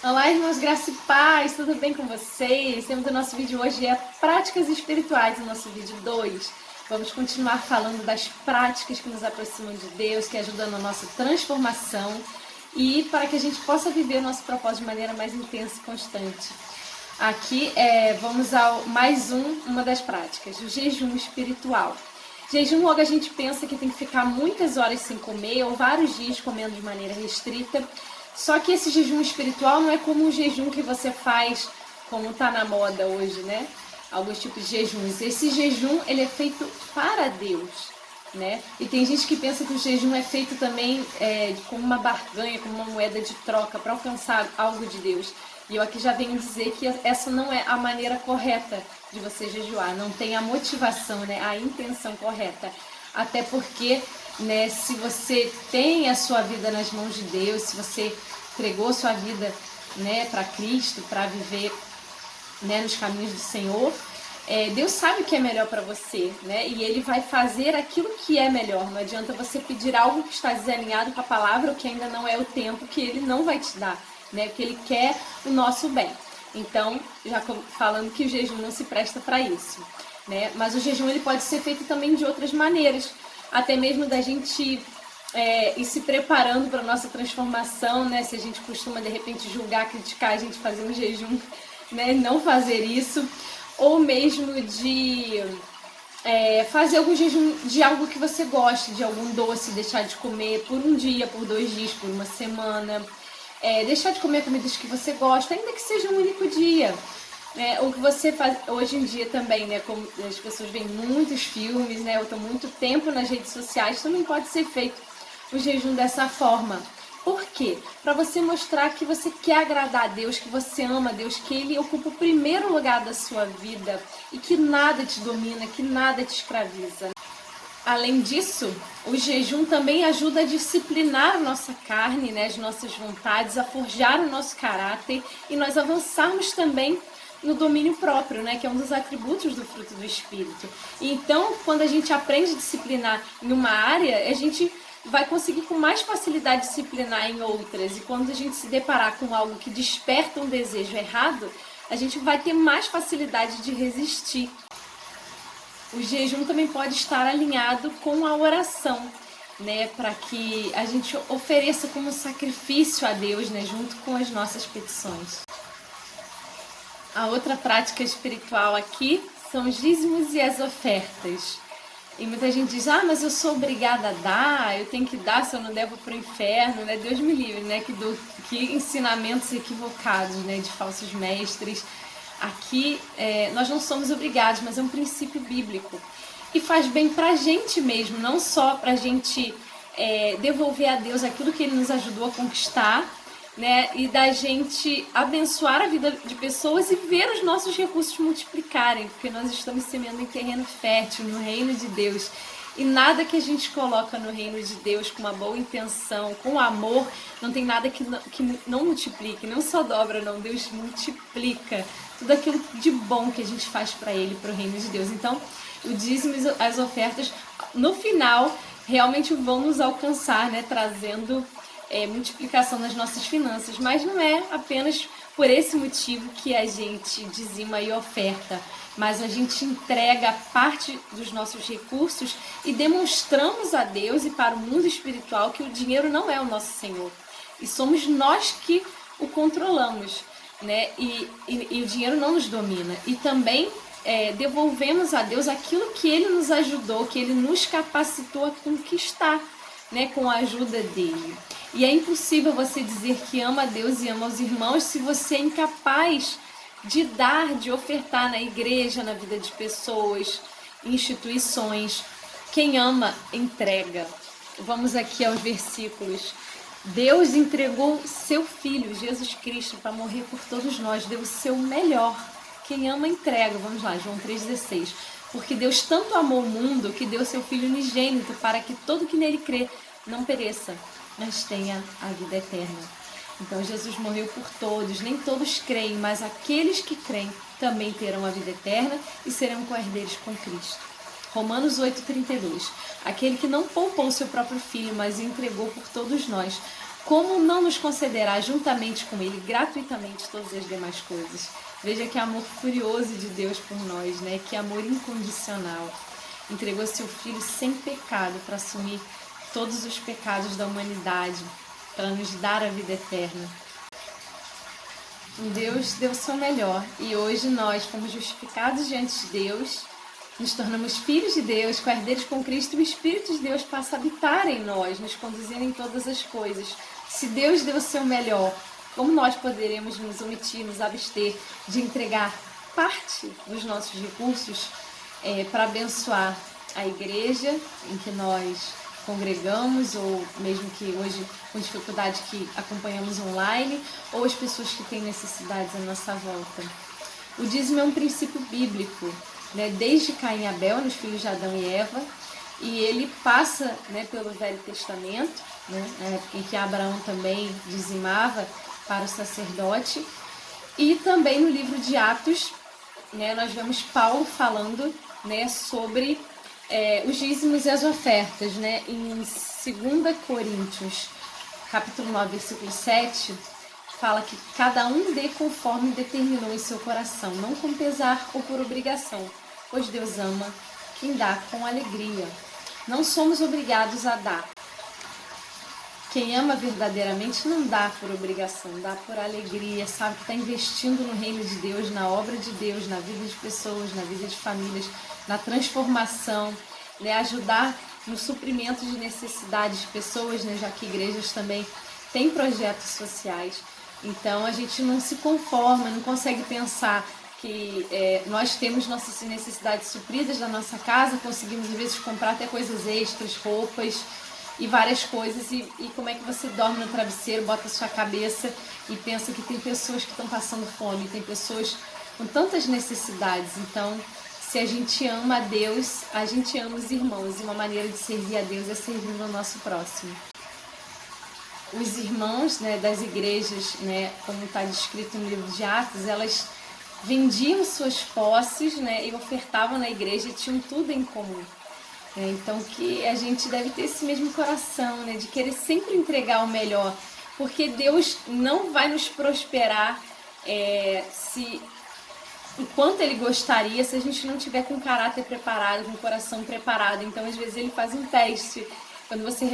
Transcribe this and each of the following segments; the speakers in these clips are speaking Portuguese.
Olá, irmãos, graça e paz, tudo bem com vocês? Temos o nosso vídeo hoje, práticas espirituais, o nosso vídeo 2. Vamos continuar falando das práticas que nos aproximam de Deus, que ajudam na nossa transformação e para que a gente possa viver o nosso propósito de maneira mais intensa e constante. Aqui vamos ao uma das práticas, o jejum espiritual. Jejum, logo a gente pensa que tem que ficar muitas horas sem comer ou vários dias comendo de maneira restrita. Só que esse jejum espiritual não é como o jejum que você faz, como está na moda hoje, né? Alguns tipos de jejuns. Esse jejum, ele é feito para Deus, né? E tem gente que pensa que o jejum é feito também como uma barganha, como uma moeda de troca para alcançar algo de Deus. E eu aqui já venho dizer que essa não é a maneira correta de você jejuar. Não tem a motivação, né? A intenção correta. Até porque, né, se você tem a sua vida nas mãos de Deus, se você entregou sua vida, né, para Cristo, para viver, né, nos caminhos do Senhor, Deus sabe o que é melhor para você, né? E Ele vai fazer aquilo que é melhor. Não adianta você pedir algo que está desalinhado com a palavra, ou que ainda não é o tempo, que Ele não vai te dar, né? Porque Ele quer o nosso bem. Então, já falando que o jejum não se presta para isso, né? Mas o jejum ele pode ser feito também de outras maneiras, até mesmo da gente ir se preparando para a nossa transformação, né? Se a gente costuma de repente julgar, criticar a gente fazer um jejum, né? Não fazer isso, ou mesmo de fazer algum jejum de algo que você goste, de algum doce, deixar de comer por um dia, por 2 dias, por uma semana, deixar de comer comidas que você gosta, ainda que seja um único dia. O que você faz hoje em dia também, né? Como as pessoas veem muitos filmes, né? Ou estão muito tempo nas redes sociais, também pode ser feito o jejum dessa forma. Por quê? Para você mostrar que você quer agradar a Deus, que você ama a Deus, que Ele ocupa o primeiro lugar da sua vida e que nada te domina, que nada te escraviza. Além disso, o jejum também ajuda a disciplinar a nossa carne, né, as nossas vontades, a forjar o nosso caráter e nós avançarmos também no domínio próprio, né, que é um dos atributos do fruto do Espírito. E então, quando a gente aprende a disciplinar em uma área, a gente vai conseguir com mais facilidade disciplinar em outras. E quando a gente se deparar com algo que desperta um desejo errado, a gente vai ter mais facilidade de resistir. O jejum também pode estar alinhado com a oração, né, para que a gente ofereça como sacrifício a Deus, né, junto com as nossas petições. A outra prática espiritual aqui são os dízimos e as ofertas. E muita gente diz, mas eu sou obrigada a dar, eu tenho que dar, se eu não der vou pro inferno, né? Deus me livre, né? Que ensinamentos equivocados, né? De falsos mestres. Aqui nós não somos obrigados, mas é um princípio bíblico. E faz bem pra gente mesmo, não só pra gente devolver a Deus aquilo que Ele nos ajudou a conquistar, né, e da gente abençoar a vida de pessoas e ver os nossos recursos multiplicarem, porque nós estamos semeando em terreno fértil, no reino de Deus. E nada que a gente coloca no reino de Deus com uma boa intenção, com amor, não tem nada que não multiplique, não só dobra, não. Deus multiplica tudo aquilo de bom que a gente faz para Ele, para o reino de Deus. Então, o dízimo e as ofertas, no final, realmente vão nos alcançar, né, trazendo multiplicação nas nossas finanças, mas não é apenas por esse motivo que a gente dizima e oferta, mas a gente entrega parte dos nossos recursos e demonstramos a Deus e para o mundo espiritual que o dinheiro não é o nosso Senhor e somos nós que o controlamos, né? E o dinheiro não nos domina. E também devolvemos a Deus aquilo que Ele nos ajudou, que Ele nos capacitou a conquistar, né, com a ajuda dele. E é impossível você dizer que ama a Deus e ama os irmãos se você é incapaz de dar, de ofertar na igreja, na vida de pessoas, instituições. Quem ama, entrega. Vamos aqui aos versículos. Deus entregou seu Filho, Jesus Cristo, para morrer por todos nós. Deu o seu melhor. Quem ama, entrega. Vamos lá, João 3,16. Porque Deus tanto amou o mundo que deu seu Filho unigênito para que todo que nele crê não pereça, mas tenha a vida eterna. Então Jesus morreu por todos, nem todos creem, mas aqueles que creem também terão a vida eterna e serão co-herdeiros com Cristo. Romanos 8,32. Aquele que não poupou o seu próprio filho, mas o entregou por todos nós, como não nos concederá juntamente com ele gratuitamente todas as demais coisas? Veja que amor furioso de Deus por nós, né? Que amor incondicional. Entregou seu filho sem pecado para assumir todos os pecados da humanidade, para nos dar a vida eterna. Deus deu o seu melhor e hoje nós fomos justificados diante de Deus, nos tornamos filhos de Deus, co-herdeiros com Cristo, e o Espírito de Deus passa a habitar em nós, nos conduzindo em todas as coisas. Se Deus deu o seu melhor, como nós poderemos nos omitir, nos abster de entregar parte dos nossos recursos para abençoar a igreja em que nós congregamos, ou mesmo que hoje com dificuldade que acompanhamos online, ou as pessoas que têm necessidades à nossa volta? O dízimo é um princípio bíblico, né? Desde Caim e Abel, nos filhos de Adão e Eva, e ele passa, né, pelo Velho Testamento, né, em que Abraão também dizimava para o sacerdote, e também no livro de Atos, né, nós vemos Paulo falando, né, sobre os dízimos e as ofertas, né? Em 2 Coríntios, capítulo 9, versículo 7, fala que cada um dê conforme determinou em seu coração, não com pesar ou por obrigação, pois Deus ama quem dá com alegria. Não somos obrigados a dar. Quem ama verdadeiramente não dá por obrigação, dá por alegria, sabe que está investindo no reino de Deus, na obra de Deus, na vida de pessoas, na vida de famílias, na transformação, né? Ajudar no suprimento de necessidades de pessoas, né? Já que igrejas também têm projetos sociais. Então a gente não se conforma, não consegue pensar que nós temos nossas necessidades supridas na nossa casa, conseguimos às vezes comprar até coisas extras, roupas e várias coisas, e como é que você dorme no travesseiro, bota a sua cabeça e pensa que tem pessoas que estão passando fome, tem pessoas com tantas necessidades. Então, se a gente ama a Deus, a gente ama os irmãos, e uma maneira de servir a Deus é servindo ao nosso próximo. Os irmãos, né, das igrejas, né, como está descrito no livro de Atos, elas vendiam suas posses, né, e ofertavam na igreja e tinham tudo em comum. Então que a gente deve ter esse mesmo coração, né, de querer sempre entregar o melhor, porque Deus não vai nos prosperar enquanto Ele gostaria, se a gente não tiver com o caráter preparado, com o coração preparado. Então às vezes Ele faz um teste. Quando você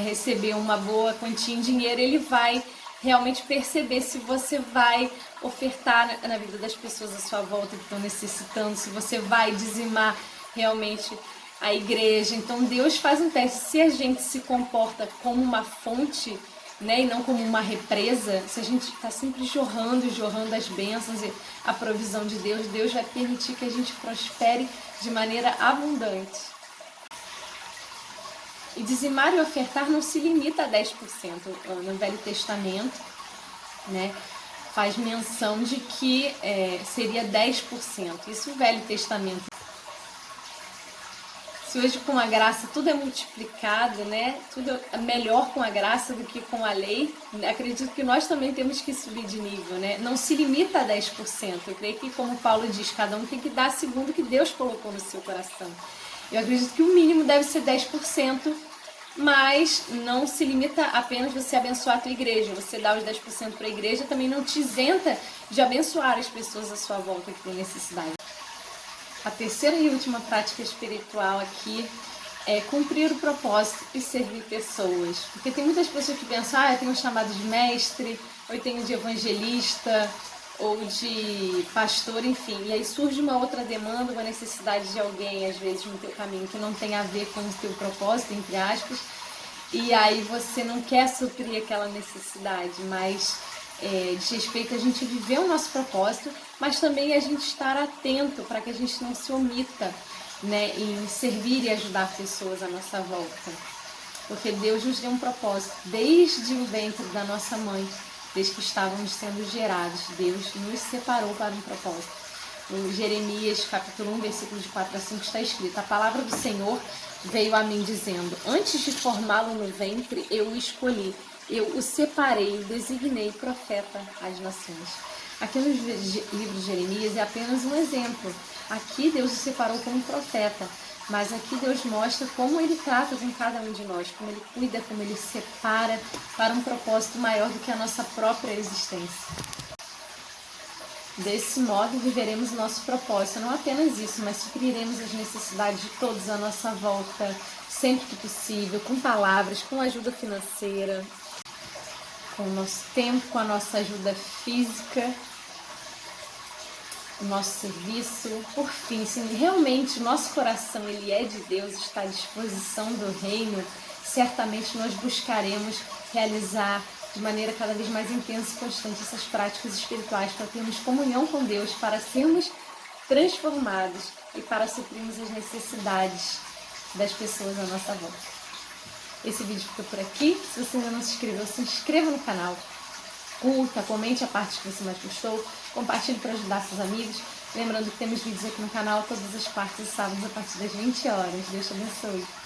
receber uma boa quantia em dinheiro, Ele vai realmente perceber se você vai ofertar na vida das pessoas à sua volta que estão necessitando, se você vai dizimar realmente a igreja. Então Deus faz um teste. Se a gente se comporta como uma fonte, né, e não como uma represa, se a gente está sempre jorrando as bênçãos e a provisão de Deus, Deus vai permitir que a gente prospere de maneira abundante. E dizimar e ofertar não se limita a 10%. No Velho Testamento, né, faz menção de que seria 10%. Isso o Velho Testamento. Se hoje com a graça tudo é multiplicado, né? Tudo é melhor com a graça do que com a lei, acredito que nós também temos que subir de nível, né? Não se limita a 10%. Eu creio que, como Paulo diz, cada um tem que dar segundo o que Deus colocou no seu coração. Eu acredito que o mínimo deve ser 10%, mas não se limita apenas você abençoar a tua igreja. Você dá os 10% para a igreja também não te isenta de abençoar as pessoas à sua volta que têm necessidade. A terceira e última prática espiritual aqui é cumprir o propósito e servir pessoas. Porque tem muitas pessoas que pensam, eu tenho um chamado de mestre, ou eu tenho de evangelista, ou de pastor, enfim. E aí surge uma outra demanda, uma necessidade de alguém, às vezes, no teu caminho, que não tem a ver com o teu propósito, entre aspas. E aí você não quer suprir aquela necessidade, mas diz respeito a gente viver o nosso propósito, mas também a gente estar atento para que a gente não se omita, né, em servir e ajudar pessoas à nossa volta. Porque Deus nos deu um propósito desde o ventre da nossa mãe, desde que estávamos sendo gerados. Deus nos separou para um propósito. Em Jeremias capítulo 1, versículos de 4 a 5 está escrito: a palavra do Senhor veio a mim dizendo: antes de formá-lo no ventre, eu o escolhi. Eu o separei, o designei profeta às nações. Aqui no livro de Jeremias é apenas um exemplo. Aqui Deus o separou como profeta. Mas aqui Deus mostra como Ele trata com cada um de nós, como Ele cuida, como Ele separa para um propósito maior do que a nossa própria existência. Desse modo, viveremos o nosso propósito. Não apenas isso, mas supriremos as necessidades de todos à nossa volta, sempre que possível, com palavras, com ajuda financeira, com o nosso tempo, com a nossa ajuda física, o nosso serviço. Por fim, se realmente o nosso coração ele é de Deus, está à disposição do reino, certamente nós buscaremos realizar de maneira cada vez mais intensa e constante essas práticas espirituais para termos comunhão com Deus, para sermos transformados e para suprirmos as necessidades das pessoas à nossa volta. Esse vídeo fica por aqui. Se você ainda não se inscreveu, se inscreva no canal, curta, comente a parte que você mais gostou, compartilhe para ajudar seus amigos. Lembrando que temos vídeos aqui no canal todas as quartas e sábados a partir das 20 horas. Deus te abençoe.